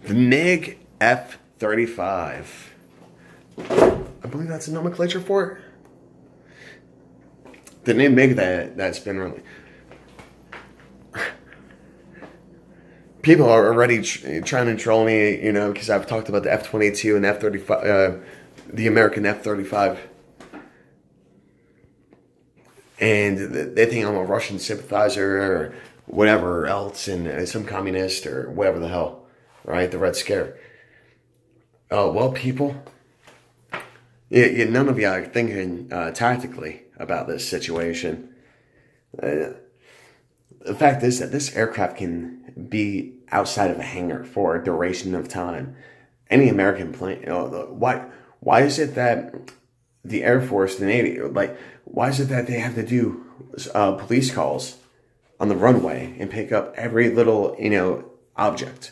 The MiG F-35. I believe that's a nomenclature for it. The new MiG that's been really... People are already trying to troll me, you know, because I've talked about the F-22 and F-35, the American F-35. And they think I'm a Russian sympathizer or whatever else, and some communist or whatever the hell, right? The Red Scare. Well, people, none of you are thinking tactically about this situation. The fact is that this aircraft can be outside of a hangar for a duration of time. Any American plane, why is it that the Air Force, the Navy, why is it that they have to do police calls on the runway and pick up every little, object?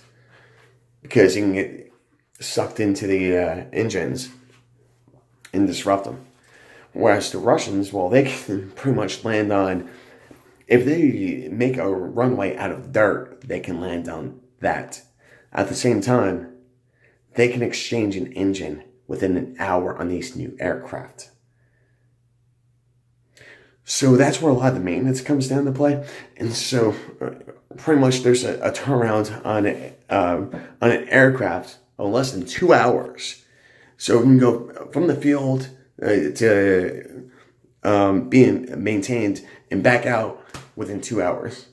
Because you can get sucked into the engines and disrupt them. Whereas the Russians, well, they can pretty much land on, if they make a runway out of dirt, they can land on that. At the same time, they can exchange an engine within an hour on these new aircraft. So that's where a lot of the maintenance comes down to play. And so pretty much there's a turnaround on an aircraft of less than 2 hours. So it can go from the field to being maintained and back out within 2 hours.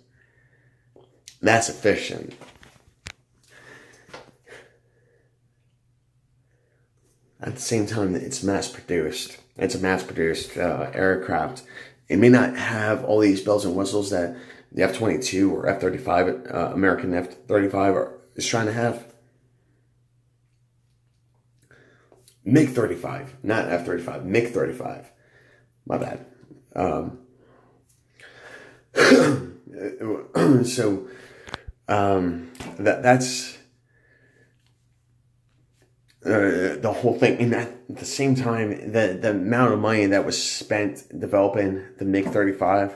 That's efficient. At the same time, it's mass-produced. It's a mass-produced aircraft. It may not have all these bells and whistles that the F-22 or F-35, American F-35 is trying to have. MiG-35, not F-35, MiG-35. My bad. So, that's the whole thing. And at the same time, the amount of money that was spent developing the MiG-35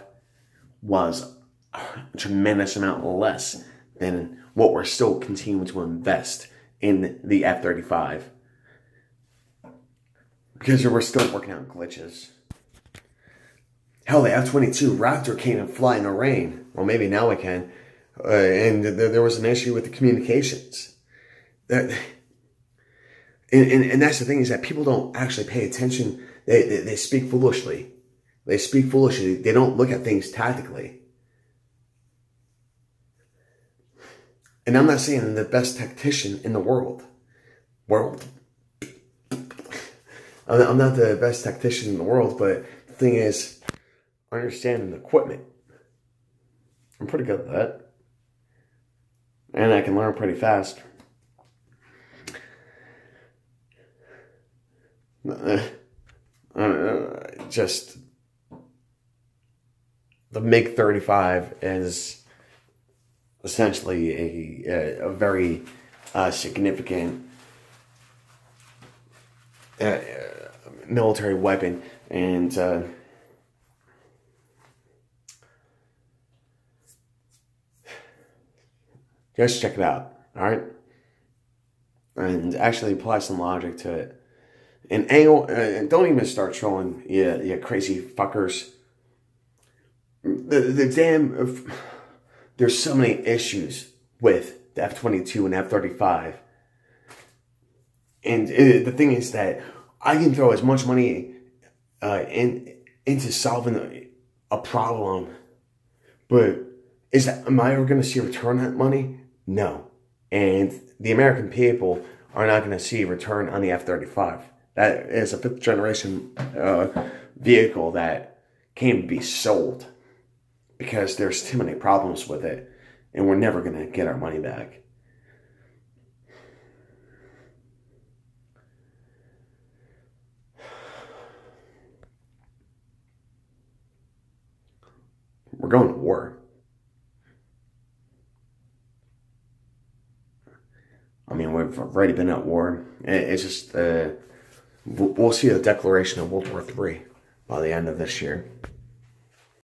was a tremendous amount less than what we're still continuing to invest in the F-35. Because we're still working out glitches. Hell, the F-22 Raptor can't even fly in the rain. Well, maybe now it can. And there was an issue with the communications. And that's the thing, is that people don't actually pay attention. They speak foolishly. They speak foolishly. They don't look at things tactically. And I'm not saying I'm the best tactician in the world. I'm not the best tactician in the world, but the thing is, understanding the equipment. I'm pretty good at that. And I can learn pretty fast. Just the MiG-35 is essentially a very significant military weapon, and just check it out, all right? And actually apply some logic to it. And don't even start trolling, you crazy fuckers. The damn, there's so many issues with the F-22 and F-35. And the thing is that I can throw as much money into solving a problem, but am I ever going to see a return on that money? No. And the American people are not going to see a return on the F-35. That is a 5th generation vehicle that can't be sold because there's too many problems with it, and we're never going to get our money back. We're going to war. I mean, we've already been at war. It's just, we'll see the declaration of World War III by the end of this year.